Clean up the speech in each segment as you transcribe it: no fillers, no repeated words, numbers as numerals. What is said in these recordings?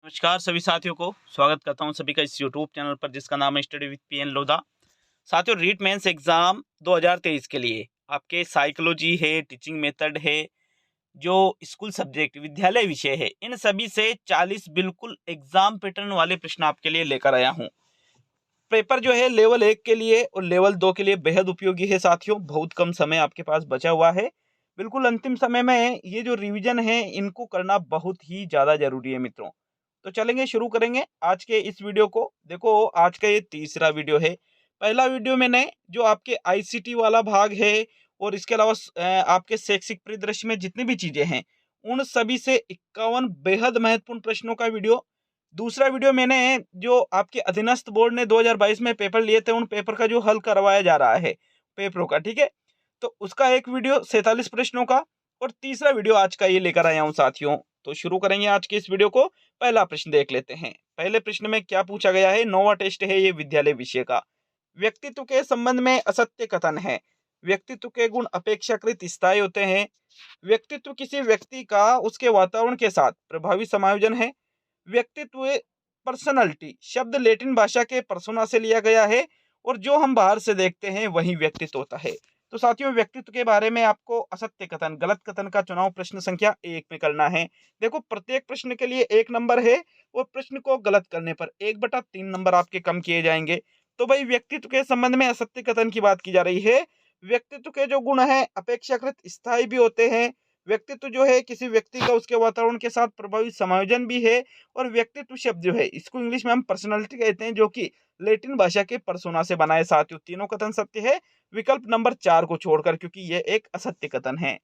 नमस्कार सभी साथियों को स्वागत करता हूं सभी का इस यूट्यूब चैनल पर जिसका नाम है स्टडी विद पीएन लोधा। साथियों, रीट मेंस एग्जाम 2023 के लिए आपके साइकोलॉजी है, टीचिंग मेथड है, जो स्कूल सब्जेक्ट विद्यालय विषय है, इन सभी से 40 बिल्कुल एग्जाम पैटर्न वाले प्रश्न आपके लिए लेकर आया हूं। पेपर जो है लेवल 1 के लिए और लेवल 2 के लिए बेहद उपयोगी है साथियों। बहुत कम समय आपके पास बचा हुआ है। बिल्कुल अंतिम समय में ये जो रिवीजन है इनको करना बहुत ही ज़्यादा ज़रूरी है मित्रों। तो चलेंगे, शुरू करेंगे आज के इस वीडियो को। देखो, आज का ये तीसरा वीडियो है। पहला वीडियो मैंने जो आपके आईसीटी वाला भाग है और इसके अलावा आपके शैक्षिक परिदृश्य में जितनी भी चीज़ें हैं उन सभी से 51 बेहद महत्वपूर्ण प्रश्नों का वीडियो। दूसरा वीडियो मैंने जो आपके अधीनस्थ बोर्ड ने 2022 में पेपर लिए थे उन पेपर का जो हल करवाया जा रहा है पेपरों का, ठीक है, तो उसका एक वीडियो 47 प्रश्नों का। और तीसरा वीडियो आज का ये लेकर आया हूं साथियों। तो शुरू करेंगे आज के इस वीडियो को। पहला प्रश्न देख लेते हैं। पहले प्रश्न में क्या पूछा गया है, नोवा टेस्ट है ये विद्यालय विषय का। व्यक्तित्व के संबंध में असत्य कथन है। व्यक्तित्व के गुण अपेक्षाकृत स्थायी होते हैं। व्यक्तित्व किसी व्यक्ति का उसके वातावरण के साथ प्रभावी समायोजन है। व्यक्तित्व पर्सनालिटी शब्द लैटिन भाषा के पर्सोना से लिया गया है और जो हम बाहर से देखते हैं वही व्यक्तित्व होता है। तो साथियों, व्यक्तित्व के बारे में आपको असत्य कथन, गलत कथन का चुनाव प्रश्न संख्या 1 में करना है। देखो, प्रत्येक प्रश्न के लिए 1 नंबर है और प्रश्न को गलत करने पर 1/3 नंबर आपके कम किए जाएंगे। तो भाई, व्यक्तित्व के संबंध में असत्य कथन की बात की जा रही है। व्यक्तित्व के जो गुण हैं अपेक्षाकृत स्थायी भी होते हैं। व्यक्तित्व जो है किसी व्यक्ति का उसके वातावरण के साथ प्रभावी समायोजन भी है। और व्यक्तित्व शब्द जो है इसको इंग्लिश में हम पर्सनालिटी कहते हैं, जो कि लैटिन भाषा के पर्सोना से बना है साथियों। तीनों कथन सत्य है विकल्प नंबर 4 को छोड़कर, क्योंकि यह एक असत्य कथन है।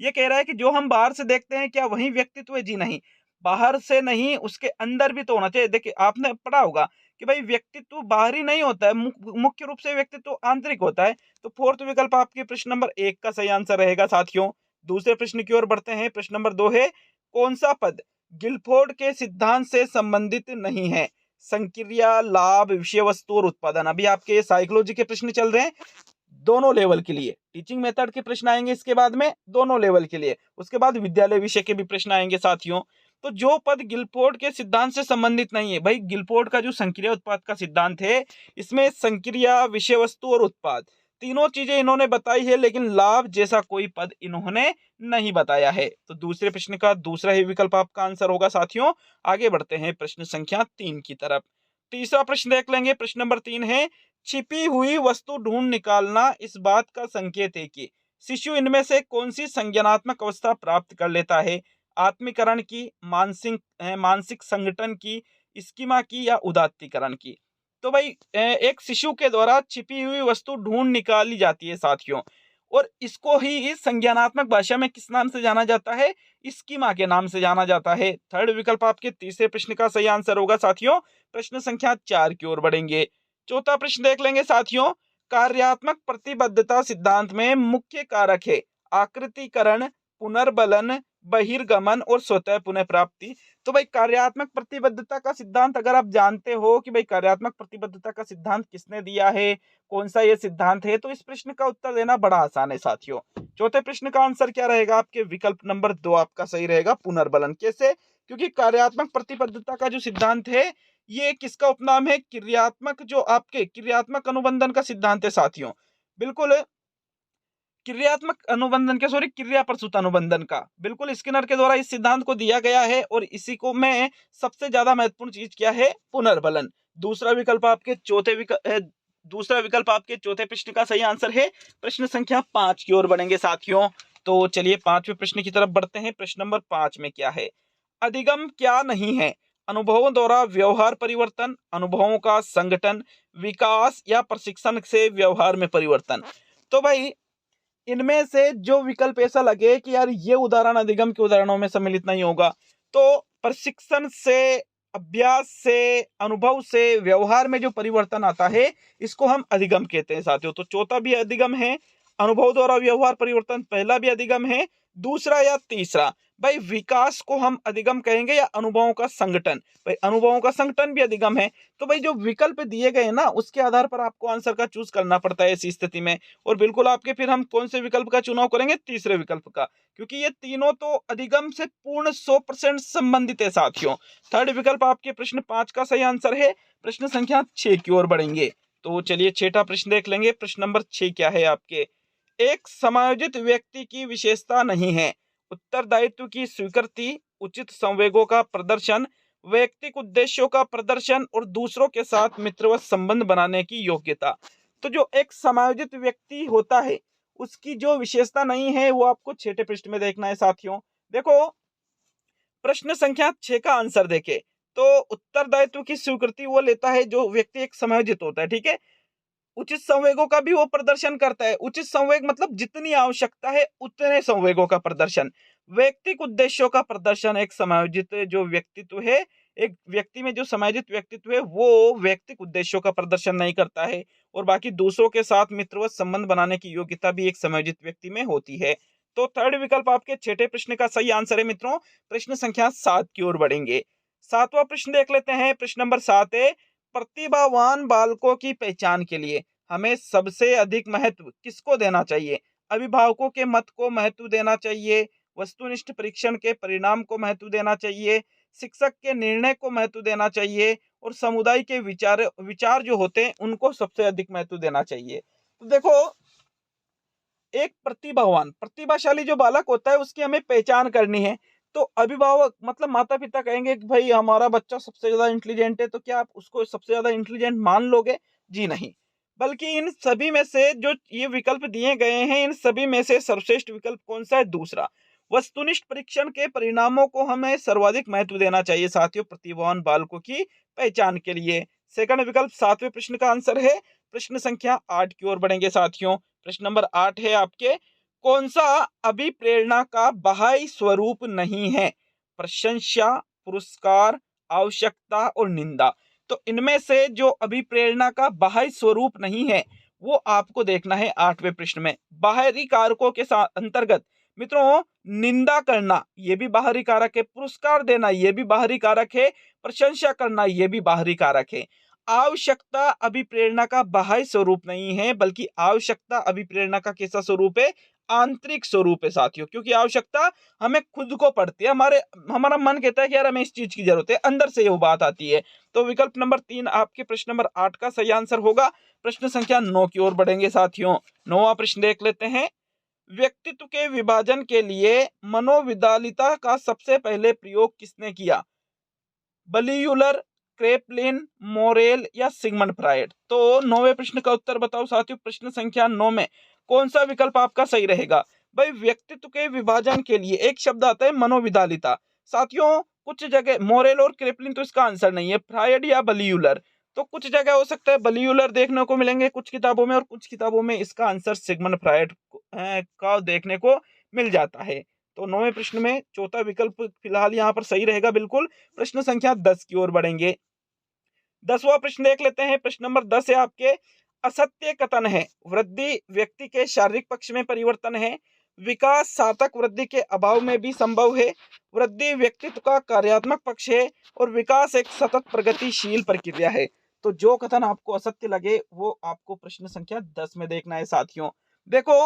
ये कह रहा है कि जो हम बाहर से देखते हैं क्या वही व्यक्तित्व है? जी नहीं, बाहर से नहीं, उसके अंदर भी तो होना चाहिए। देखिए, आपने पढ़ा होगा कि भाई व्यक्तित्व बाहरी नहीं होता है, मुख्य रूप से व्यक्तित्व आंतरिक होता है। तो फोर्थ विकल्प आपके प्रश्न नंबर 1 का सही आंसर रहेगा साथियों। दूसरे प्रश्न की ओर बढ़ते हैं। प्रश्न नंबर 2 है, कौन सा पद गिलफोर्ड के सिद्धांत से संबंधित नहीं है? संक्रिया, लाभ, विषय वस्तु और उत्पादन। अभी आपके साइकोलॉजी के प्रश्न चल रहे हैं दोनों लेवल के लिए। टीचिंग मेथड के प्रश्न आएंगे इसके बाद में दोनों लेवल के लिए। उसके बाद विद्यालय विषय के भी प्रश्न आएंगे साथियों। तो जो पद गिलफोर्ड के सिद्धांत से संबंधित नहीं है, भाई गिलफोर्ड का जो संक्रिया उत्पाद का सिद्धांत है इसमें संक्रिया, विषय वस्तु और उत्पाद तीनों चीजें इन्होंने बताई है, लेकिन लाभ जैसा कोई पद इन्होंने नहीं बताया है। तो दूसरे प्रश्न का दूसरा ही विकल्प आपका आंसर होगा साथियों। आगे बढ़ते हैं प्रश्न संख्या 3 की तरफ। तीसरा प्रश्न देख लेंगे। प्रश्न नंबर 3 है, छिपी हुई वस्तु ढूंढ निकालना इस बात का संकेत है कि शिशु इनमें से कौन सी संज्ञानात्मक अवस्था प्राप्त कर लेता है? आत्मीकरण की, मानसिक संगठन की, स्कीमा की या उदात्तीकरण की। तो भाई, एक शिशु के द्वारा छिपी हुई वस्तु ढूंढ निकाली जाती है साथियों। और इसको ही इस संज्ञानात्मक भाषा में किस नाम से जाना जाता है? स्कीमा के नाम से जाना जाता है। थर्ड विकल्प आपके तीसरे प्रश्न का सही आंसर होगा साथियों। प्रश्न संख्या 4 की ओर बढ़ेंगे। चौथा प्रश्न देख लेंगे साथियों। कार्यात्मक प्रतिबद्धता सिद्धांत में मुख्य कारक है आकृतिकरण, पुनर्बलन, बहिर्गमन और स्वतः पुनः प्राप्ति। तो भाई, कार्यात्मक प्रतिबद्धता का सिद्धांत अगर आप जानते हो कि भाई कार्यात्मक प्रतिबद्धता का सिद्धांत किसने दिया है, कौन सा ये सिद्धांत है, तो इस प्रश्न का उत्तर देना बड़ा आसान है साथियों। चौथे प्रश्न का आंसर क्या रहेगा? आपके विकल्प नंबर 2 आपका सही रहेगा, पुनर्बलन। कैसे? क्योंकि कार्यात्मक प्रतिबद्धता का जो सिद्धांत है ये किसका उपनाम है? क्रियात्मक, जो आपके क्रियात्मक अनुबंधन का सिद्धांत है साथियों। बिल्कुल, क्रियात्मक अनुबंधन के, सॉरी, क्रिया प्रसूत अनुबंधन का बिल्कुल स्किनर के द्वारा इस सिद्धांत को दिया गया है। और इसी को में सबसे ज्यादा महत्वपूर्ण चीज क्या है? पुनर्बलन। दूसरा विकल्प आपके चौथे प्रश्न का सही आंसर है। प्रश्न संख्या 5 की ओर बढ़ेंगे साथियों। तो चलिए 5वें प्रश्न की तरफ बढ़ते हैं। प्रश्न नंबर 5 में क्या है? अधिगम क्या नहीं है? अनुभवों द्वारा व्यवहार परिवर्तन, अनुभवों का संगठन, विकास या प्रशिक्षण से व्यवहार में परिवर्तन। तो भाई, इनमें से जो विकल्प ऐसा लगे कि यार ये उदाहरण अधिगम के उदाहरणों में सम्मिलित नहीं होगा, तो प्रशिक्षण से, अभ्यास से, अनुभव से व्यवहार में जो परिवर्तन आता है इसको हम अधिगम कहते हैं साथियों। तो चौथा भी अधिगम है, अनुभव द्वारा व्यवहार परिवर्तन पहला भी अधिगम है, दूसरा या तीसरा भाई विकास को हम अधिगम कहेंगे या अनुभवों का संगठन? भाई अनुभवों का संगठन भी अधिगम है। तो भाई जो विकल्प दिए गए हैं ना, उसके आधार पर आपको आंसर का चूज करना पड़ता है ऐसी स्थिति में। और बिल्कुल आपके फिर हम कौन से विकल्प का चुनाव करेंगे? तीसरे विकल्प का, क्योंकि ये तीनों तो अधिगम से पूर्ण 100% संबंधित है साथियों। थर्ड विकल्प आपके प्रश्न 5 का सही आंसर है। प्रश्न संख्या 6 की ओर बढ़ेंगे। तो चलिए छठा प्रश्न देख लेंगे। प्रश्न नंबर 6 क्या है आपके? एक समायोजित व्यक्ति की विशेषता नहीं है। उत्तरदायित्व की स्वीकृति, उचित संवेगों का प्रदर्शन, वैयक्तिक उद्देश्यों का प्रदर्शन और दूसरों के साथ मित्रवत संबंध बनाने की योग्यता। तो जो एक समायोजित व्यक्ति होता है, उसकी जो विशेषता नहीं है, वो आपको छठे पृष्ठ में देखना है साथियों। देखो प्रश्न संख्या 6 का आंसर देखे तो उत्तरदायित्व की स्वीकृति वो लेता है जो व्यक्ति एक समायोजित होता है, ठीक है। उचित संवेगों का भी वो प्रदर्शन करता है। उचित संवेग मतलब जितनी आवश्यकता है उतने संवेगों का प्रदर्शन। वैयक्तिक उद्देश्यों का प्रदर्शन, एक समायोजित जो व्यक्तित्व है, एक व्यक्ति में जो समायोजित व्यक्तित्व है वो वैयक्तिक उद्देश्यों का प्रदर्शन नहीं करता है। और बाकी दूसरों के साथ मित्रवत संबंध बनाने की योग्यता भी एक समायोजित व्यक्ति में होती है। तो थर्ड विकल्प आपके छठे प्रश्न का सही आंसर है मित्रों। प्रश्न संख्या 7 की ओर बढ़ेंगे। सातवां प्रश्न देख लेते हैं। प्रश्न नंबर 7 है, प्रतिभावान बालकों की पहचान के लिए हमें सबसे अधिक महत्व किसको देना चाहिए? अभिभावकों के मत को महत्व देना चाहिए, वस्तुनिष्ठ परीक्षण के परिणाम को महत्व देना चाहिए, शिक्षक के निर्णय को महत्व देना चाहिए और समुदाय के विचार विचार जो होते हैं उनको सबसे अधिक महत्व देना चाहिए। तो देखो एक प्रतिभाशाली जो बालक होता है उसकी हमें पहचान करनी है। तो अभिभावक मतलब माता पिता कहेंगे कि भाई हमारा बच्चा सबसे ज्यादा इंटेलिजेंट है, तो क्या आप उसको सबसे ज्यादा इंटेलिजेंट मान लोगे? जी नहीं। बल्कि इन सभी में से जो ये विकल्प दिए गए हैं, इन सभी में से सर्वश्रेष्ठ विकल्प कौन सा है? दूसरा। वस्तुनिष्ठ परीक्षण के परिणामों को हमें सर्वाधिक महत्व देना चाहिए साथियों प्रतिभावान बालकों की पहचान के लिए। सेकंड विकल्प सातवें प्रश्न का आंसर है। प्रश्न संख्या 8 की ओर बढ़ेंगे साथियों। प्रश्न नंबर 8 है आपके, कौन सा अभिप्रेरणा का बाह्य स्वरूप नहीं है? प्रशंसा, पुरस्कार, आवश्यकता और निंदा। तो इनमें से जो अभिप्रेरणा का बाह्य स्वरूप नहीं है वो आपको देखना है 8वें प्रश्न में। बाहरी कारकों के साथ अंतर्गत मित्रों निंदा करना ये भी बाहरी कारक है, पुरस्कार देना ये भी बाहरी कारक है, प्रशंसा करना ये भी बाहरी कारक है। आवश्यकता अभिप्रेरणा का बाह्य स्वरूप नहीं है, बल्कि आवश्यकता अभिप्रेरणा का कैसा स्वरूप है? आंतरिक स्वरूप है साथियों। क्योंकि आवश्यकता हमें खुद को पड़ती है, हमारा मन कहता है कि यार हमें इस चीज की जरूरत है, अंदर से वो बात आती है। तो विकल्प नंबर 3 आपके प्रश्न नंबर 8 का सही आंसर होगा। प्रश्न संख्या 9 की ओर बढ़ेंगे साथियों। 9वां प्रश्न देख लेते हैं। व्यक्तित्व के विभाजन के लिए मनोविदालिता का सबसे पहले प्रयोग किसने किया? बलियूलर, क्रेपलिन, मोरेल या सिगमंड फ्रायड। तो 9वें प्रश्न का उत्तर बताओ साथियों। प्रश्न संख्या 9 में कौन सा विकल्प आपका सही रहेगा? भाई व्यक्तित्व के विभाजन के लिए एक शब्द आता है मनोविदालिता साथियों। कुछ जगह मोरेल और क्रेपलिन तो इसका आंसर नहीं है, फ्रायड या बलियूलर। तो कुछ जगह हो सकता है बलियूलर देखने को मिलेंगे कुछ किताबों में, और कुछ किताबों में इसका आंसर सिगमंड फ्रायड का देखने को मिल जाता है। तो 9वें प्रश्न में चौथा विकल्प फिलहाल यहाँ पर सही रहेगा बिल्कुल। प्रश्न संख्या 10 की ओर बढ़ेंगे। 10वां प्रश्न देख लेते हैं। प्रश्न नंबर 10 है आपके, असत्य कथन है वृद्धि व्यक्ति के शारीरिक पक्ष में परिवर्तन है, विकास सार्थक वृद्धि के अभाव में भी संभव है, वृद्धि व्यक्तित्व का कार्यात्मक पक्ष है और विकास एक सतत प्रगतिशील प्रक्रिया है। तो जो कथन आपको असत्य लगे वो आपको प्रश्न संख्या 10 में देखना है साथियों। देखो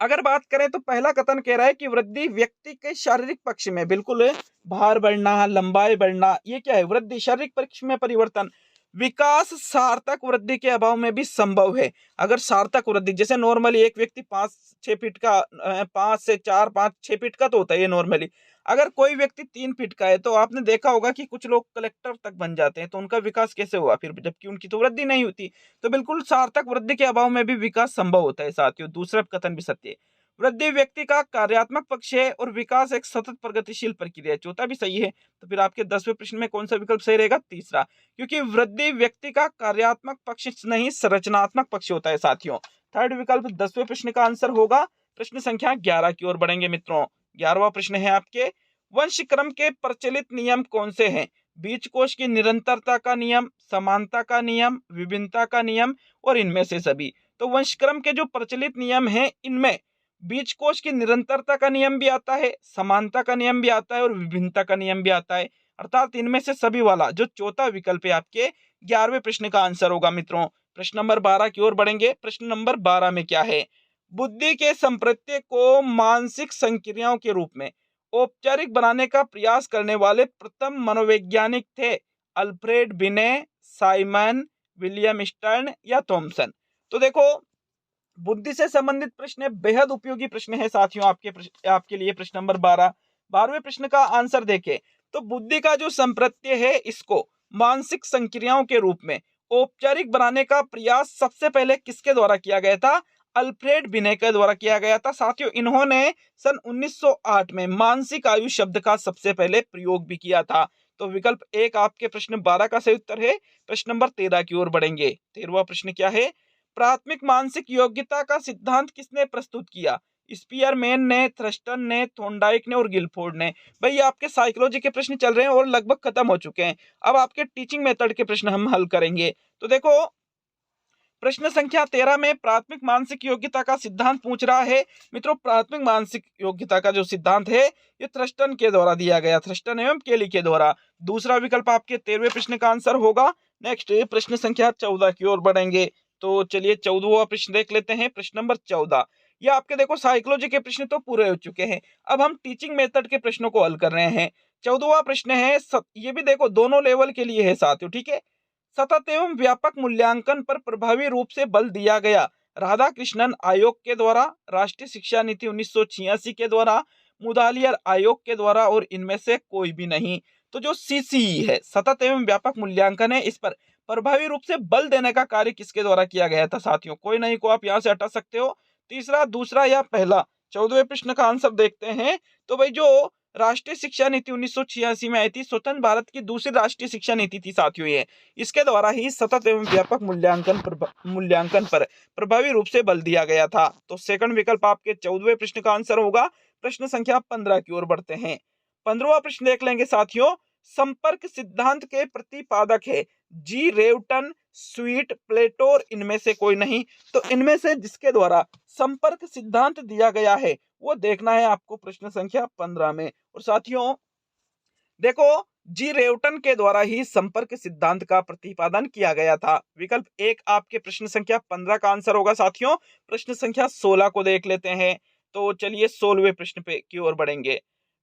अगर बात करें तो पहला कथन कह रहा है कि वृद्धि व्यक्ति के शारीरिक पक्ष में, बिल्कुल भार बढ़ना, लंबाई बढ़ना, ये क्या है? वृद्धि, शारीरिक पक्ष में परिवर्तन। विकास सार्थक वृद्धि के अभाव में भी संभव है। अगर सार्थक वृद्धि जैसे नॉर्मली एक व्यक्ति 5-6 फीट का 5 से 4 5-6 फीट का तो होता है ये नॉर्मली। अगर कोई व्यक्ति 3 फीट का है तो आपने देखा होगा कि कुछ लोग कलेक्टर तक बन जाते हैं, तो उनका विकास कैसे हुआ फिर, जबकि उनकी तो वृद्धि नहीं होती। तो बिल्कुल सार्थक वृद्धि के अभाव में भी विकास संभव होता है साथियों। दूसरा कथन भी सत्य है। वृद्धि व्यक्ति का कार्यात्मक पक्ष है और विकास एक सतत प्रगतिशील प्रक्रिया है। चौथा भी सही है। तो फिर आपके 10वें प्रश्न में कौन सा विकल्प सही रहेगा? तीसरा, क्योंकि वृद्धि व्यक्ति का कार्यात्मक पक्ष नहीं संरचनात्मक पक्ष होता है साथियों। थर्ड विकल्प 10वें प्रश्न का आंसर होगा। प्रश्न संख्या 11 की ओर बढ़ेंगे मित्रों। 11वां प्रश्न है आपके, वंश क्रम के प्रचलित नियम कौन से हैं? बीजकोश की निरंतरता का नियम, समानता का नियम, विभिन्नता का नियम और इनमें से सभी। तो वंशक्रम के जो प्रचलित नियम हैं इनमें बीज कोश की निरंतरता का नियम भी आता है, समानता का नियम भी आता है और विभिन्नता का नियम भी आता है। अर्थात इनमें से सभी वाला जो चौथा विकल्प है आपके 11वें प्रश्न का आंसर होगा मित्रों। प्रश्न नंबर 12 की ओर बढ़ेंगे। प्रश्न नंबर 12 में क्या है? बुद्धि के संप्रत्यय को मानसिक संक्रियाओं के रूप में औपचारिक बनाने का प्रयास करने वाले प्रथम मनोवैज्ञानिक थे अल्फ्रेड बिने, साइमन, विलियम स्टर्न या थॉमसन। तो देखो, बुद्धि से संबंधित प्रश्न बेहद उपयोगी प्रश्न है साथियों आपके लिए। प्रश्न नंबर 12, 12वें प्रश्न का आंसर देखें तो बुद्धि का जो संप्रत्यय है इसको मानसिक संक्रियाओं के रूप में औपचारिक बनाने का प्रयास सबसे पहले किसके द्वारा किया गया था? अल्फ्रेड बिने के द्वारा किया गया था साथियों। इन्होंने सन 1908 में मानसिक आयु शब्द का सबसे पहले प्रयोग भी किया था। तो विकल्प एक आपके प्रश्न 12 का सही उत्तर है। प्रश्न नंबर 13 की ओर बढ़ेंगे। 13वां प्रश्न क्या है? प्राथमिक मानसिक योग्यता का सिद्धांत किसने प्रस्तुत किया? स्पीयरमैन ने, थ्रस्टन ने, थॉर्नडाइक ने और गिलफोर्ड ने। भाई ये आपके साइकोलॉजी के प्रश्न चल रहे हैं और लगभग खत्म हो चुके हैं। अब आपके टीचिंग मेथड के प्रश्न हम हल करेंगे। तो देखो, प्रश्न संख्या 13 में प्राथमिक मानसिक योग्यता का सिद्धांत पूछ रहा है मित्रों। प्राथमिक मानसिक योग्यता का जो सिद्धांत है ये थ्रस्टन के द्वारा दिया गया, थ्रस्टन एवं केली के द्वारा। दूसरा विकल्प आपके 13वें प्रश्न का आंसर होगा। नेक्स्ट प्रश्न संख्या 14 की ओर बढ़ेंगे। तो चलिए 14वां प्रश्न देख लेते हैं। प्रश्न नंबर 14, ये आपके देखो साइकोलॉजी के प्रश्न तो पूरे हो चुके हैं। अब हम टीचिंग मेथड के प्रश्नों को हल कर रहे हैं। 14वां प्रश्न है, ये भी देखो दोनों लेवल के लिए है साथियों, ठीक है। सतत एवं व्यापक मूल्यांकन पर प्रभावी रूप से बल दिया गया राधा कृष्णन आयोग के द्वारा, राष्ट्रीय शिक्षा नीति 1986 के द्वारा, मुदालियर आयोग के द्वारा और इनमें से कोई भी नहीं। तो जो सीसीई है, सतत एवं व्यापक मूल्यांकन है, इस पर प्रभावी रूप से बल देने का कार्य किसके द्वारा किया गया था साथियों? कोई नहीं को आप यहां से हटा सकते हो। तीसरा, दूसरा या पहला? 14वें प्रश्न का आंसर देखते हैं। तो भाई जो राष्ट्रीय शिक्षा नीति 1986 में आई थी, स्वतंत्र भारत की दूसरी राष्ट्रीय शिक्षा नीति थी साथियों ये। इसके द्वारा ही सतत एवं व्यापक मूल्यांकन पर प्रभावी रूप से बल दिया गया था। तो सेकंड विकल्प आपके 14वें प्रश्न का आंसर होगा। प्रश्न संख्या 15 की ओर बढ़ते हैं। 15वां प्रश्न देख लेंगे साथियों। संपर्क सिद्धांत के प्रतिपादक है जी रेवटन, स्वीट, प्लेटो और इनमें से कोई नहीं। तो इनमें से जिसके द्वारा संपर्क सिद्धांत दिया गया है वो देखना है आपको प्रश्न संख्या 15 में। और साथियों देखो, जी रेवटन के द्वारा ही संपर्क सिद्धांत का प्रतिपादन किया गया था। विकल्प एक आपके प्रश्न संख्या 15 का आंसर होगा साथियों। प्रश्न संख्या 16 को देख लेते हैं। तो चलिए 16वें प्रश्न पे की ओर बढ़ेंगे।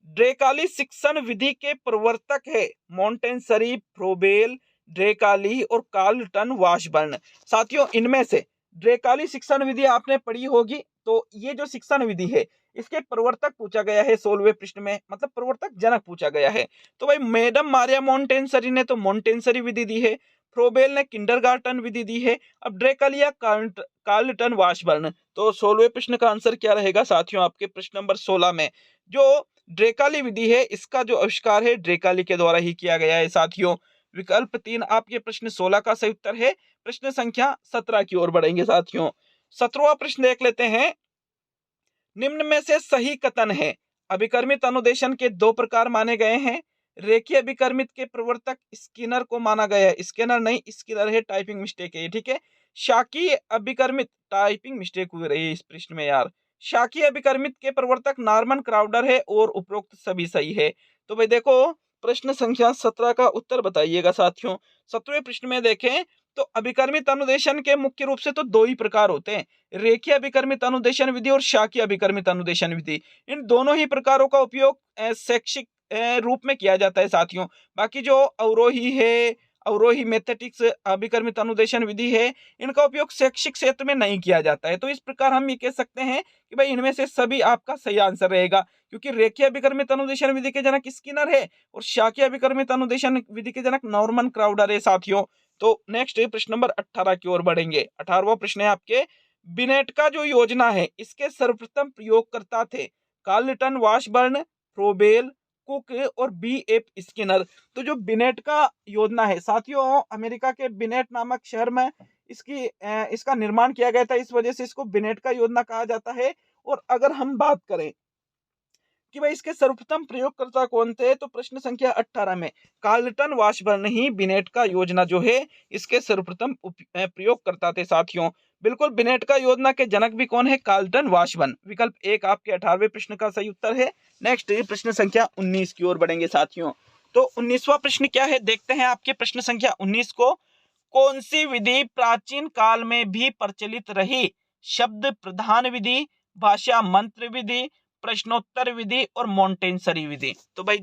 ड्रेकाली शिक्षण विधि के प्रवर्तक है मॉन्टेसरी, फ्रोबेल, ड्रेकाली और कार्लटन वाशबर्न। साथियों इनमें से ड्रेकाली शिक्षण विधि आपने पढ़ी होगी। तो ये जो शिक्षण विधि है इसके प्रवर्तक पूछा गया है 16वें प्रश्न में, मतलब प्रवर्तक जनक पूछा गया है। तो भाई मैडम मारिया मॉन्टेसरी ने तो मॉन्टेसरी विधि दी है, फ्रोबेल ने किंडरगार्टन विधि दी है, अब ड्रेकाली या कार्लटन वाशबर्न। तो 16वें प्रश्न का आंसर क्या रहेगा साथियों आपके प्रश्न नंबर 16 में? जो ड्रेकाली विधि है इसका जो आविष्कार है ड्रेकाली के द्वारा ही किया गया है साथियों। विकल्प 3 आपके प्रश्न 16 का सही उत्तर है। प्रश्न संख्या 17 की ओर बढ़ेंगे साथियों। 17वां प्रश्न देख लेते हैं। निम्न में से सही कथन है। अभिकर्मित अनुदेशन के दो प्रकार माने गए हैं। रेखीय अभिकर्मित के प्रवर्तक स्किनर को माना गया है, स्किनर नहीं स्किनर है, टाइपिंग मिस्टेक है, ठीक है। शाकीय अभिकर्मित, टाइपिंग मिस्टेक हुई रही है इस प्रश्न में यार। शाकीय अभिकर्मित के प्रवर्तक नॉर्मन क्राउडर है और उपरोक्त सभी सही है। तो भाई देखो, प्रश्न संख्या 17 का उत्तर बताइएगा साथियों। 17वें प्रश्न में देखें तो अभिकर्मित अनुदेशन के मुख्य रूप से तो दो ही प्रकार होते हैं, रेखीय अभिकर्मित अनुदेशन विधि और शाकीय अभिकर्मित अनुदेशन विधि। इन दोनों ही प्रकारों का उपयोग शैक्षिक रूप में किया जाता है साथियों। बाकी जो अवरोही है, अवरोही मैथेटिक्स अभिकर्मित अनुदेशन विधि है, इनका उपयोग शैक्षिक क्षेत्र में नहीं किया जाता है। तो इस प्रकार हम ये कह सकते हैं कि भाई इनमें से सभी आपका सही आंसर रहेगा, क्योंकि रेखीय अभिकर्मित अनुदेशन विधि के जनक स्किनर है और शाकीय अभिकर्मित अनुदेशन विधि के जनक नॉर्मन क्राउडर है साथियों। तो नेक्स्ट प्रश्न नंबर 18 की ओर बढ़ेंगे। 18वां प्रश्न है आपके। बिनेट का जो योजना है इसके सर्वप्रथम प्रयोगकर्ता थे कार्लटन वाशबर्न, फ्रोबेल, कुक और बी एफ स्किनर। तो जो बिनेट का योजना है साथियों, अमेरिका के बिनेट नामक शहर में इसका निर्माण किया गया था, इस वजह से इसको बिनेट का योजना कहा जाता है। और अगर हम बात करें कि भाई इसके सर्वप्रथम प्रयोगकर्ता कौन थे, तो प्रश्न संख्या 18 में कार्लटन वाशबर्न ही बिनेट का योजना जो है इसके सर्वप्रथम प्रयोगकर्ता थे साथियों। बिल्कुल, बिनेटका योजना के जनक भी कौन है? Carlton Washburn. विकल्प 1 आपके 18वें प्रश्न का सही उत्तर है। नेक्स्ट प्रश्न संख्या 19 की ओर बढ़ेंगे साथियों। तो 19वां प्रश्न क्या है, देखते हैं आपके प्रश्न संख्या 19 को। कौन सी विधि प्राचीन काल में भी प्रचलित रही? शब्द प्रधान विधि, भाषा मंत्र विधि, प्रश्नोत्तर विधि और मॉन्टेसरी विधि। तो भाई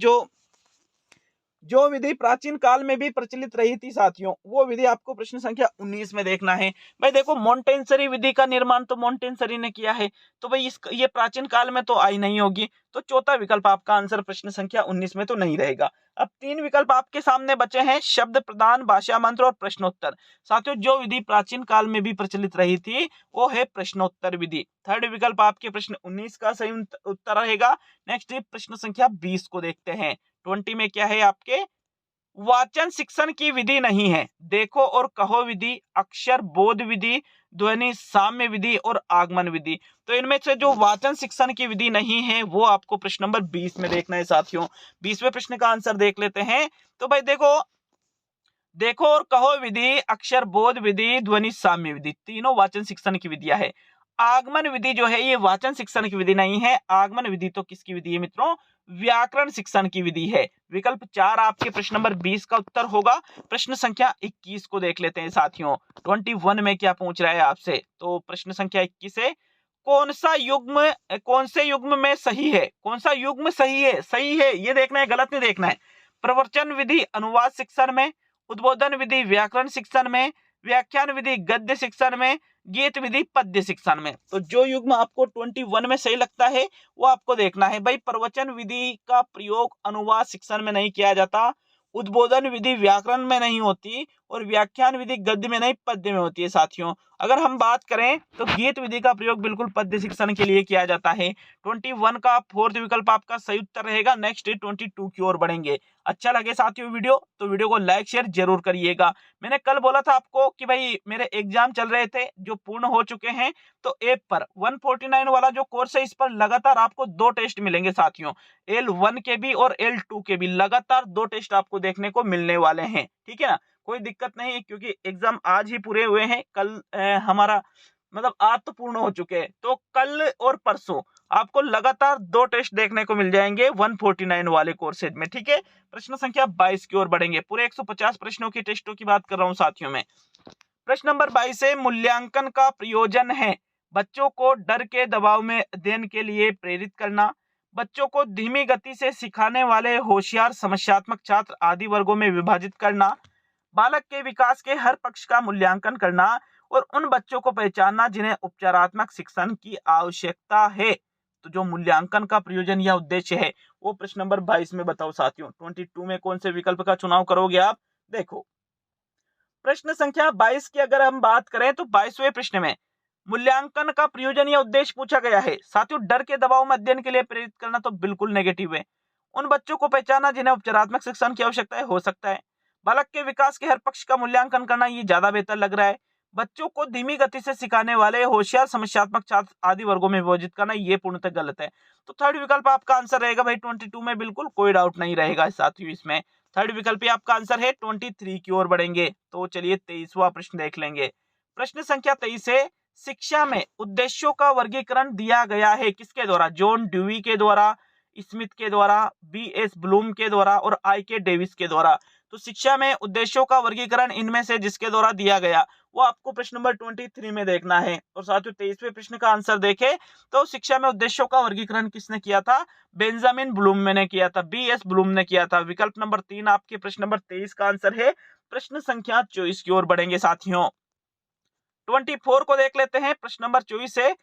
जो विधि प्राचीन काल में भी प्रचलित रही थी साथियों, वो विधि आपको प्रश्न संख्या 19 में देखना है। भाई देखो, मॉन्टेसरी विधि का निर्माण तो मॉन्टेसरी ने किया है, तो भाई ये प्राचीन काल में तो आई नहीं होगी, तो चौथा विकल्प आपका आंसर प्रश्न संख्या 19 में तो नहीं रहेगा। अब 3 विकल्प आपके सामने बचे हैं, शब्द प्रधान, भाषा मंत्र और प्रश्नोत्तर। साथियों, जो विधि प्राचीन काल में भी प्रचलित रही थी वो है प्रश्नोत्तर विधि। थर्ड विकल्प आपके प्रश्न 19 का सही उत्तर रहेगा। नेक्स्ट प्रश्न संख्या 20 को देखते हैं। 20 में क्या है आपके? वाचन शिक्षण की विधि नहीं है, देखो और कहो विधि, अक्षर बोध विधि, ध्वनि साम्य विधि और आगमन विधि। तो इनमें से जो वाचन शिक्षण की विधि नहीं है वो आपको प्रश्न नंबर 20 में देखना है साथियों। 20वें प्रश्न का आंसर देख लेते हैं। तो भाई देखो और कहो विधि, अक्षर बोध विधि, ध्वनि साम्य विधि, तीनों वाचन शिक्षण की विधियां है। आगमन विधि जो है ये वाचन शिक्षण की विधि नहीं है। आगमन विधि तो किसकी विधि है मित्रों? व्याकरण शिक्षण की विधि है। विकल्प 4 आपके प्रश्न नंबर 20 का उत्तर होगा। प्रश्न संख्या 21 को देख लेते हैं साथियों। 21 में क्या पूछ रहा है आपसे? तो प्रश्न संख्या 21 है, कौन से युग्म में सही है? कौन सा युग्म सही है ये देखना है, गलत नहीं देखना है। प्रवचन विधि अनुवाद शिक्षण में, उद्बोधन विधि व्याकरण शिक्षण में, व्याख्यान विधि गद्य शिक्षण में, गीत विधि पद्य शिक्षण में। तो जो युग्म आपको 21 में सही लगता है वो आपको देखना है। भाई प्रवचन विधि का प्रयोग अनुवाद शिक्षण में नहीं किया जाता, उद्बोधन विधि व्याकरण में नहीं होती और व्याख्यान विधि गद्य में नहीं पद्य में होती है साथियों। अगर हम बात करें तो गीत विधि का प्रयोग बिल्कुल पद्य शिक्षण के लिए किया जाता है। 21 का फोर्थ विकल्प आपका सही उत्तर रहेगा। नेक्स्ट 22 की ओर बढ़ेंगे। अच्छा लगे साथियों वीडियो तो वीडियो को लाइक शेयर जरूर करिएगा। मैंने कल बोला था आपको कि भाई मेरे एग्जाम चल रहे थे जो पूर्ण हो चुके हैं, तो ऐप पर 149 वाला जो कोर्स है इस पर लगातार आपको 2 टेस्ट मिलेंगे साथियों। L1 के भी और L2 के भी लगातार 2 टेस्ट आपको देखने को मिलने वाले हैं। ठीक है ना, कोई दिक्कत नहीं है क्योंकि एग्जाम आज ही पूरे हुए हैं। कल हमारा मतलब आज तो पूर्ण हो चुके हैं, तो कल और परसों आपको लगातार 2 टेस्ट देखने को मिल जाएंगे 149 वाले कोर्स में। ठीक है, प्रश्न संख्या 22 की ओर बढ़ेंगे। पूरे 150 प्रश्नों की टेस्टों की बात कर रहा हूं साथियों में। प्रश्न नंबर 22 है, मूल्यांकन का प्रयोजन है बच्चों को डर के दबाव में अध्ययन के लिए प्रेरित करना, बच्चों को धीमी गति से सिखाने वाले होशियार समस्यात्मक छात्र आदि वर्गों में विभाजित करना, बालक के विकास के हर पक्ष का मूल्यांकन करना और उन बच्चों को पहचानना जिन्हें उपचारात्मक शिक्षण की आवश्यकता है। तो जो मूल्यांकन का प्रयोजन या उद्देश्य है वो प्रश्न नंबर 22 में बताओ साथियों। 22 में कौन से विकल्प का चुनाव करोगे आप? देखो, प्रश्न संख्या 22 की अगर हम बात करें तो 22वें प्रश्न में मूल्यांकन का प्रयोजन या उद्देश्य पूछा गया है साथियों। डर के दबाव में अध्ययन के लिए प्रेरित करना तो बिल्कुल नेगेटिव है। उन बच्चों को पहचानना जिन्हें उपचारात्मक शिक्षण की आवश्यकता है, हो सकता है। बालक के विकास के हर पक्ष का मूल्यांकन करना, ये ज्यादा बेहतर लग रहा है। बच्चों को धीमी गति से सिखाने वाले होशियार समस्यात्मक छात्र आदि वर्गों में विभाजित करना, ये पूर्णतः गलत है। तो थर्ड विकल्प आपका आंसर रहेगा भाई 22 में, बिल्कुल कोई डाउट नहीं रहेगा साथियों इसमें। थर्ड विकल्प ही आपका आंसर है। 23 की ओर बढ़ेंगे तो चलिए 23वां प्रश्न देख लेंगे। प्रश्न संख्या 23 है, शिक्षा में उद्देश्यों का वर्गीकरण दिया गया है किसके द्वारा? जॉन ड्यूई के द्वारा, स्मिथ के द्वारा, B.S. ब्लूम के द्वारा और I.K. डेविस के द्वारा। तो शिक्षा में उद्देश्यों का वर्गीकरण इनमें से जिसके द्वारा दिया गया वो आपको प्रश्न नंबर 23 में देखना है। और साथियों 23वें प्रश्न का आंसर देखें तो शिक्षा में उद्देश्यों का वर्गीकरण किसने किया था? बेंजामिन ब्लूम ने किया था, B.S. ब्लूम ने किया था। विकल्प नंबर 3 आपके प्रश्न नंबर 23 का आंसर है। प्रश्न संख्या 24 की ओर बढ़ेंगे साथियों। 24 को देख लेते हैं। प्रश्न नंबर 24 है,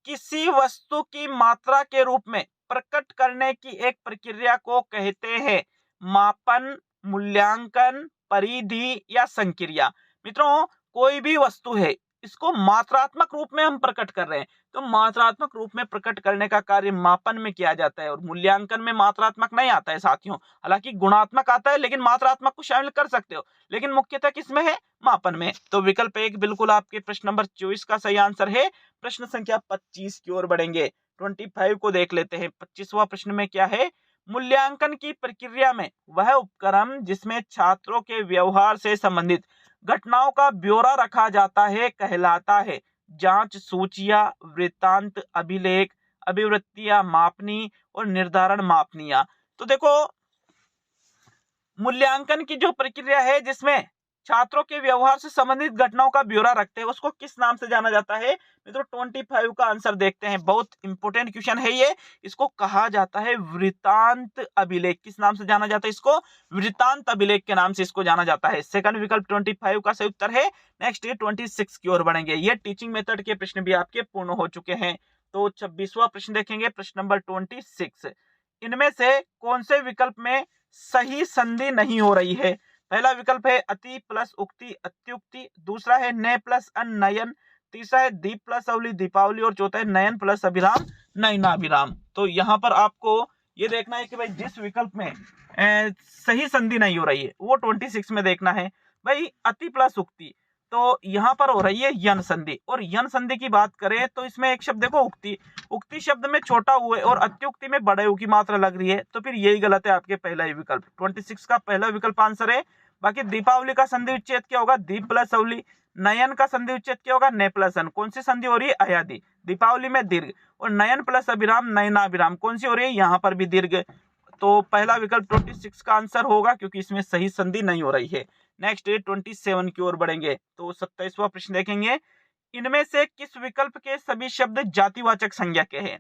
किसी वस्तु की मात्रा के रूप में प्रकट करने की एक प्रक्रिया को कहते हैं मापन, मूल्यांकन, परिधि या संक्रिया। मित्रों, कोई भी वस्तु है इसको मात्रात्मक रूप में हम प्रकट कर रहे हैं, तो मात्रात्मक रूप में प्रकट करने का कार्य मापन में किया जाता है और मूल्यांकन में मात्रात्मक नहीं आता है साथियों। हालांकि गुणात्मक आता है लेकिन मात्रात्मक को शामिल कर सकते हो, लेकिन मुख्यतः किसमें है? मापन में। तो विकल्प 1 बिल्कुल आपके प्रश्न नंबर 24 का सही आंसर है। प्रश्न संख्या 25 की ओर बढ़ेंगे। 25 को देख लेते हैं। 25वां प्रश्न में क्या है? मूल्यांकन की प्रक्रिया में वह उपक्रम जिसमें छात्रों के व्यवहार से संबंधित घटनाओं का ब्यौरा रखा जाता है कहलाता है। जांच सूचियां, वृत्तांत, अभिलेख, अभिवृत्तियां मापनी और निर्धारण मापनियां। तो देखो, मूल्यांकन की जो प्रक्रिया है जिसमें छात्रों के व्यवहार से संबंधित घटनाओं का ब्यौरा रखते हैं, उसको किस नाम से जाना जाता है? मित्रों 25 का आंसर देखते हैं, बहुत इंपॉर्टेंट क्वेश्चन है ये। इसको कहा जाता है वृत्तांत अभिलेख। किस नाम से जाना जाता है इसको? वृत्तांत अभिलेख के नाम से इसको जाना जाता है। सेकंड विकल्प 25 का सही उत्तर है। नेक्स्ट ये 26 की ओर बढ़ेंगे। ये टीचिंग मेथड के प्रश्न भी आपके पूर्ण हो चुके हैं। तो 26वां प्रश्न देखेंगे, प्रश्न नंबर 26। इनमें से कौन से विकल्प में सही संधि नहीं हो रही है? पहला विकल्प है अति प्लस उक्ति अत्युक्ति, दूसरा है नय प्लस अनयन, तीसरा है दीप प्लस अवली दीपावली और चौथा है नयन प्लस अभिराम नयनाभिराम। तो यहाँ पर आपको ये देखना है कि भाई जिस विकल्प में सही संधि नहीं हो रही है वो 26 में देखना है। भाई अति प्लस उक्ति, तो यहाँ पर हो रही है यन संधि, और यन संधि की बात करें तो इसमें एक शब्द देखो उक्ति, उक्ति शब्द में छोटा हुए और अत्युक्ति में बड़े उ की मात्रा लग रही है, तो फिर यही गलत है आपके पहला ही विकल्प। 26 का पहला विकल्प आंसर है। बाकी दीपावली का संधि उच्चेद क्या होगा? दीप प्लस अवली। नयन का संधि उच्चेद क्या होगा? ने प्लस अन। कौन सी संधि हो रही है? अयादि। दीपावली में दीर्घ। और नयन प्लस अभिराम नयनाभिराम, कौन सी हो रही है? यहाँ पर भी दीर्घ। तो पहला विकल्प 26 का आंसर होगा, क्योंकि इसमें सही संधि नहीं हो रही है। नेक्स्ट 27 की ओर बढ़ेंगे। तो 27वां प्रश्न देखेंगे, इनमें से किस विकल्प के सभी शब्द जातिवाचक संज्ञा के हैं?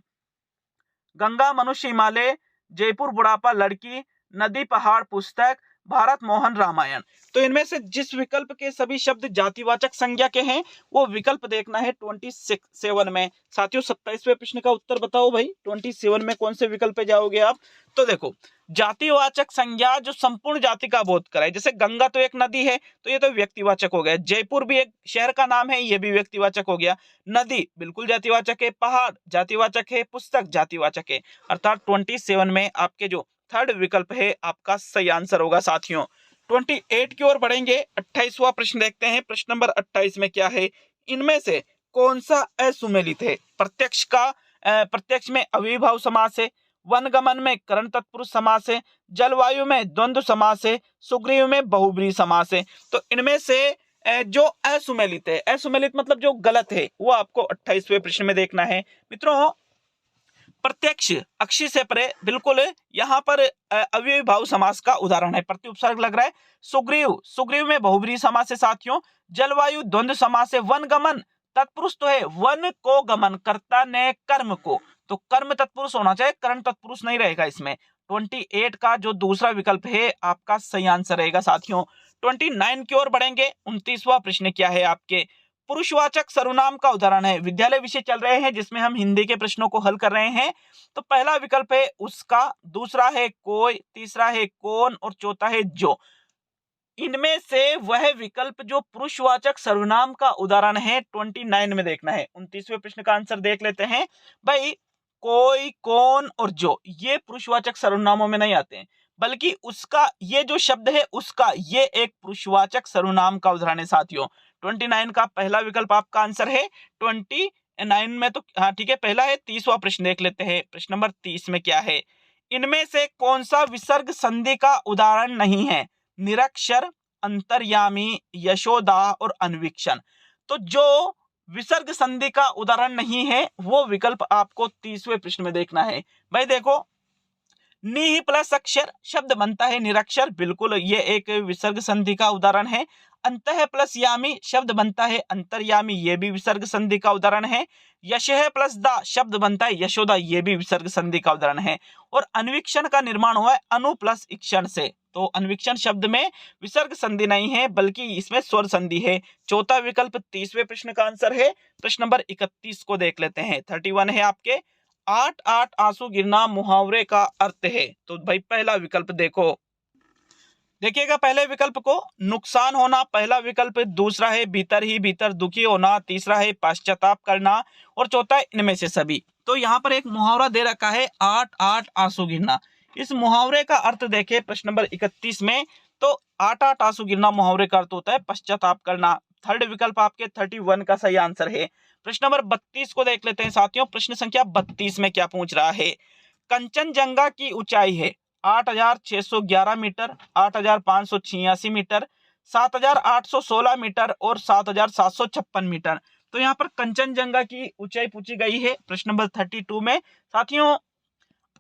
गंगा, मनुष्य, हिमालय, जयपुर, बुढ़ापा, लड़की, नदी, पहाड़, पुस्तक, भारत, मोहन, रामायण। तो इनमें से जिस विकल्प के सभी शब्द जातिवाचक संज्ञा के हैं वो विकल्प देखना है 27 में। साथियों 27वें प्रश्न का उत्तर बताओ भाई, 27 में कौन से विकल्प पे जाओगे आप? तो देखो, जातिवाचक संज्ञा जो संपूर्ण जाति का बोध कराए, जैसे गंगा तो एक नदी है तो ये तो व्यक्तिवाचक हो गया, जयपुर भी एक शहर का नाम है ये भी व्यक्तिवाचक हो गया, नदी बिल्कुल जातिवाचक है, पहाड़ जातिवाचक है, पुस्तक जातिवाचक है। अर्थात 27 में आपके जो थर्ड विकल्प है आपका सही आंसर होगा। साथियों 28 की ओर बढ़ेंगे। 28वां प्रश्न देखते हैं, प्रश्न नंबर 28 में क्या है? इनमें से कौन सा असुमेलित है? प्रत्यक्ष में अविभाव समास है, वनगमन में करण तत्पुरुष समास है, जलवायु में द्वंद्व समास है, सुग्रीव में बहुब्रीहि समास है। तो इनमें से जो असुमेलित है, असुमेलित मतलब जो गलत है, वो आपको 28वें प्रश्न में देखना है। मित्रों प्रत्यक्ष अक्षी से परे बिल्कुल यहाँ पर अव्ययीभाव समास का उदाहरण है, प्रति उपसर्ग लग रहा है। सुग्रीव में बहुब्रीहि समास है। साथियों जलवायु द्वंद्व समास है। वनगमन तत्पुरुष तो है, वन को गमन कर्ता ने कर्म को, तो कर्म तत्पुरुष होना चाहिए, करण तत्पुरुष नहीं रहेगा इसमें। 28 का जो दूसरा विकल्प है आपका सही आंसर रहेगा। साथियों 29 की ओर बढ़ेंगे। 29वां प्रश्न क्या है आपके? पुरुषवाचक सर्वनाम का उदाहरण है। विद्यालय विषय चल रहे हैं जिसमें हम हिंदी के प्रश्नों को हल कर रहे हैं। तो पहला विकल्प है उसका, दूसरा है कोई, तीसरा है कौन और चौथा है जो। इनमें से वह विकल्प जो पुरुषवाचक सर्वनाम का उदाहरण है 29 में देखना है। 29वें प्रश्न का आंसर देख लेते हैं। भाई कोई, कौन और जो ये पुरुषवाचक सर्वनामों में नहीं आते हैं, बल्कि उसका, ये जो शब्द है उसका, ये एक पुरुषवाचक सर्वनाम का उदाहरण है। साथियों 29 का पहला विकल्प आपका आंसर है। 29 में तो हाँ ठीक है, पहला है। 30वां प्रश्न देख लेते हैं। प्रश्न नंबर 30 में क्या है? इनमें से कौन सा विसर्ग संधि का उदाहरण नहीं है? निरक्षर, अंतर्यामी, यशोदा और अन्वीक्षण। तो जो विसर्ग संधि का उदाहरण नहीं है वो विकल्प आपको 30वें प्रश्न में देखना है। भाई देखो, नि प्लस अक्षर शब्द बनता है निरक्षर, बिल्कुल ये एक विसर्ग संधि का उदाहरण है। अंतः प्लस यामी शब्द बनता है अंतर्यामी, ये भी विसर्ग संधि का उदाहरण है। यशः प्लस दा शब्द बनता है यशोदा, ये भी विसर्ग संधि का उदाहरण है। और अन्वीक्षण का निर्माण हुआ है अनु प्लस इक्षण से, तो अन्वीक्षण शब्द में विसर्ग संधि नहीं है बल्कि इसमें स्वर संधि है। चौथा विकल्प 30वें प्रश्न का आंसर है। प्रश्न नंबर 31 को देख लेते हैं। 31 है आपके, 8 आंसू गिरना मुहावरे का अर्थ है। तो भाई पहला विकल्प देखिएगा पहले विकल्प को, नुकसान होना पहला विकल्प, दूसरा है भीतर ही भीतर दुखी होना, तीसरा है पश्चाताप करना और चौथा है इनमें से सभी। तो यहाँ पर एक मुहावरा दे रखा है 8 आंसू गिरना। इस मुहावरे का अर्थ देखें प्रश्न नंबर 31 में, तो 8 आंसू गिरना मुहावरे का अर्थ होता है पश्चाताप करना। थर्ड विकल्प आपके 31 का सही आंसर है। प्रश्न नंबर 32 को देख लेते हैं साथियों। प्रश्न संख्या 32 में क्या पूछ रहा है? कंचनजंगा की ऊंचाई है 8,611 मीटर, 8,586 मीटर, 7,816 मीटर और 7,756 मीटर। तो यहाँ पर कंचनजंगा की ऊंचाई पूछी गई है प्रश्न नंबर 32 में। साथियों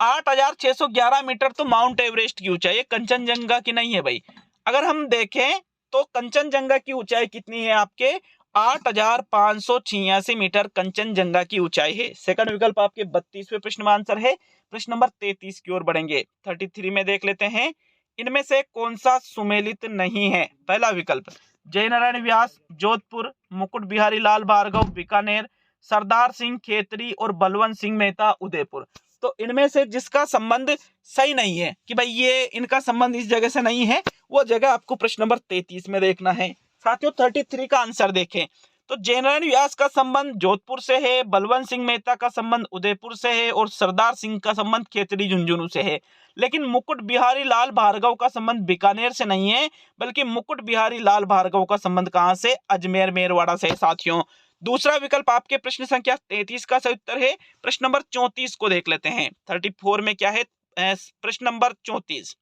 8,611 मीटर तो माउंट एवरेस्ट की ऊंचाई है, कंचनजंगा की नहीं है भाई। अगर हम देखें तो कंचनजंगा की ऊंचाई कितनी है आपके 8,586 मीटर कंचनजंगा की ऊंचाई है। सेकंड विकल्प आपके 32वें प्रश्न में आंसर है। प्रश्न नंबर 33 की ओर बढ़ेंगे। 33 में देख लेते हैं, इनमें से कौन सा सुमेलित नहीं है। पहला विकल्प जयनारायण व्यास जोधपुर, मुकुट बिहारी लाल भार्गव बीकानेर, सरदार सिंह खेतरी और बलवंत सिंह मेहता उदयपुर। तो इनमें से जिसका संबंध सही नहीं है कि भाई ये इनका संबंध इस जगह से नहीं है, वो जगह आपको प्रश्न नंबर 33 में देखना है। साथियों 33 का आंसर देखें तो जयनारायण व्यास का संबंध जोधपुर से है, बलवंत सिंह मेहता का संबंध उदयपुर से है और सरदार सिंह का संबंध खेतरी झुंझुनू से है। लेकिन मुकुट बिहारी लाल भार्गव का संबंध बीकानेर से नहीं है, बल्कि मुकुट बिहारी लाल भार्गव का संबंध कहां से, अजमेर मेरवाड़ा से। साथियों दूसरा विकल्प आपके प्रश्न संख्या 33 का सही उत्तर है। प्रश्न नंबर 34 को देख लेते हैं। 34 में क्या है, प्रश्न नंबर 34।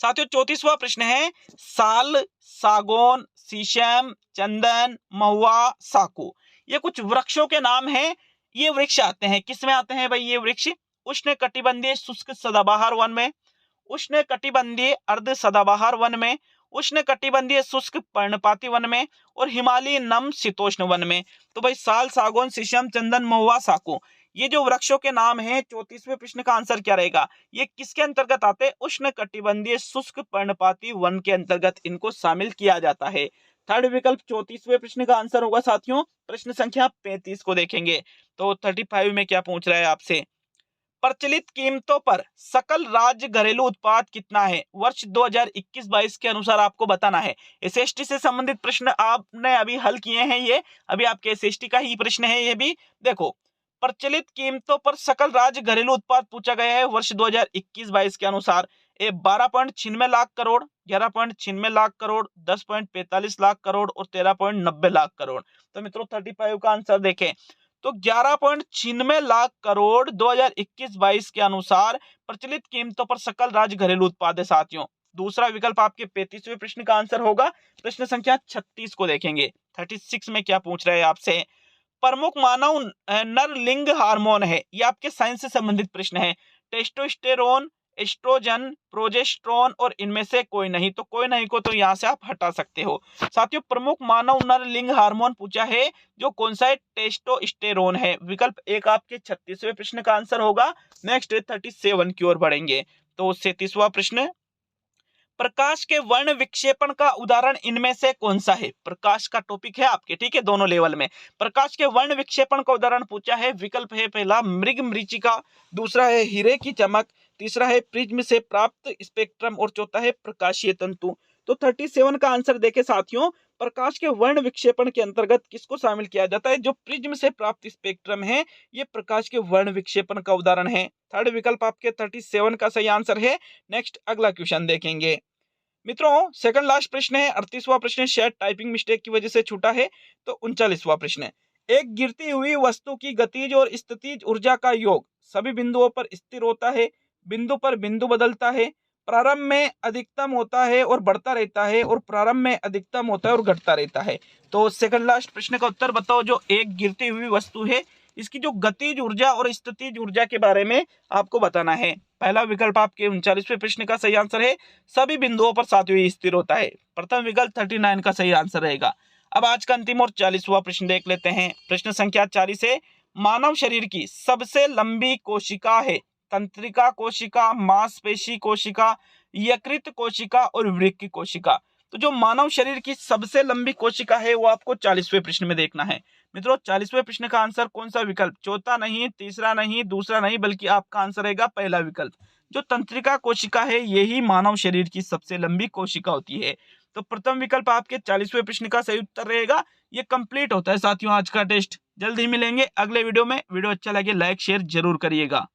साथियों 34वां प्रश्न है, साल, सागौन, शीशम, चंदन, महुआ, साकू, ये कुछ वृक्षों के नाम हैं। ये वृक्ष आते हैं, किस में आते हैं भाई ये वृक्ष, उष्ण कटिबंधीय शुष्क सदाबहार वन में, उष्ण कटिबंधीय अर्ध सदाबहार वन में, उष्ण कटिबंधीय शुष्क पर्णपाती वन में और हिमालयी नम शीतोष्ण वन में। तो भाई साल, सागौन, शीशम, चंदन, महुआ, साकू, ये जो वृक्षों के नाम हैं, 34वें प्रश्न का आंसर क्या रहेगा, ये किसके अंतर्गत आते हैं, उष्ण कटिबंधीय शुष्क पर्णपाती वन के अंतर्गत इनको शामिल किया जाता है। थर्ड विकल्प 34वें प्रश्न का आंसर होगा। साथियों प्रश्न संख्या 35 को देखेंगे तो 35 में क्या पूछ रहा है आपसे, प्रचलित कीमतों पर सकल राज्य घरेलू उत्पाद कितना है वर्ष 2021-22 के अनुसार आपको बताना है। एसएसटी से संबंधित प्रश्न आपने अभी हल किए हैं, ये अभी आपके एसएसटी का ही प्रश्न है। ये भी देखो, प्रचलित कीमतों पर सकल राज्य घरेलू उत्पाद पूछा गया है वर्ष 2021-22 के अनुसार। 12.96 लाख करोड़, 11.96 लाख करोड़, 10.45 लाख करोड़ और 13.90 लाख करोड़। तो मित्रों 35 का आंसर देखें तो 11.96 लाख करोड़ 2021-22 के अनुसार प्रचलित कीमतों पर सकल राज्य घरेलू उत्पाद है। साथियों दूसरा विकल्प आपके 35वें प्रश्न का आंसर होगा। प्रश्न संख्या 36 को देखेंगे। 36 में क्या पूछ रहे हैं आपसे, प्रमुख मानव नर लिंग हार्मोन है, ये आपके साइंस से संबंधित प्रश्न है। टेस्टोस्टेरोन, एस्ट्रोजन, प्रोजेस्टेरोन और इनमें से कोई नहीं। तो कोई नहीं को तो यहाँ से आप हटा सकते हो। साथियों प्रमुख मानव नर लिंग हार्मोन पूछा है, जो कौन सा है, टेस्टोस्टेरोन है। विकल्प एक आपके 36वें प्रश्न का आंसर होगा। नेक्स्ट 37 की ओर बढ़ेंगे तो 37वां प्रश्न, प्रकाश के वर्ण विक्षेपण का उदाहरण इनमें से कौन सा है। प्रकाश का टॉपिक है आपके, ठीक है, दोनों लेवल में। प्रकाश के वर्ण विक्षेपण का उदाहरण पूछा है। विकल्प है पहला मृग मरीचिका, दूसरा है हीरे की चमक, तीसरा है प्रिज्म से प्राप्त स्पेक्ट्रम और चौथा है प्रकाशीय तंतु। तो 37 का आंसर देखे साथियों, प्रकाश के वर्ण विक्षेपण के अंतर्गत किसको शामिल किया जाता है, जो प्रिज्म से प्राप्त स्पेक्ट्रम है, ये प्रकाश के वर्ण विक्षेपण का उदाहरण है। थर्ड विकल्प आपके 37 का सही आंसर है। नेक्स्ट अगला क्वेश्चन देखेंगे मित्रों, सेकंड लास्ट प्रश्न है। 38वां प्रश्न शायद टाइपिंग मिस्टेक की वजह से छूटा है। तो 39वां प्रश्न है, एक गिरती हुई वस्तु की गतिज और स्थितिज ऊर्जा का योग सभी बिंदुओं पर स्थिर होता है, बिंदु पर बिंदु बदलता है, प्रारंभ में अधिकतम होता है और बढ़ता रहता है और प्रारंभ में अधिकतम होता है और घटता रहता है। तो सेकंड लास्ट प्रश्न का उत्तर बताओ, जो एक गिरती हुई वस्तु है इसकी जो गतिज ऊर्जा और स्थितिज ऊर्जा के बारे में आपको बताना है। पहला विकल्प आपके 39वें प्रश्न का सही आंसर है, सभी बिंदुओं पर सातवें स्थिर होता है। प्रथम विकल्प 39 का सही आंसर रहेगा। अब आज का अंतिम और 40वां प्रश्न देख लेते हैं। प्रश्न संख्या 40 है, मानव शरीर की सबसे लंबी कोशिका है, तंत्रिका कोशिका, मांसपेशी कोशिका, यकृत कोशिका और वृक्क कोशिका। तो जो मानव शरीर की सबसे लंबी कोशिका है वो आपको 40वें प्रश्न में देखना है। मित्रों 40वें प्रश्न का आंसर कौन सा विकल्प, चौथा नहीं, तीसरा नहीं, दूसरा नहीं, बल्कि आपका आंसर रहेगा पहला विकल्प, जो तंत्रिका कोशिका है यही मानव शरीर की सबसे लंबी कोशिका होती है। तो प्रथम विकल्प आपके 40वें प्रश्न का सही उत्तर रहेगा। ये कंप्लीट होता है साथियों आज का टेस्ट। जल्द ही मिलेंगे अगले वीडियो में। वीडियो अच्छा लगे लाइक शेयर जरूर करिएगा।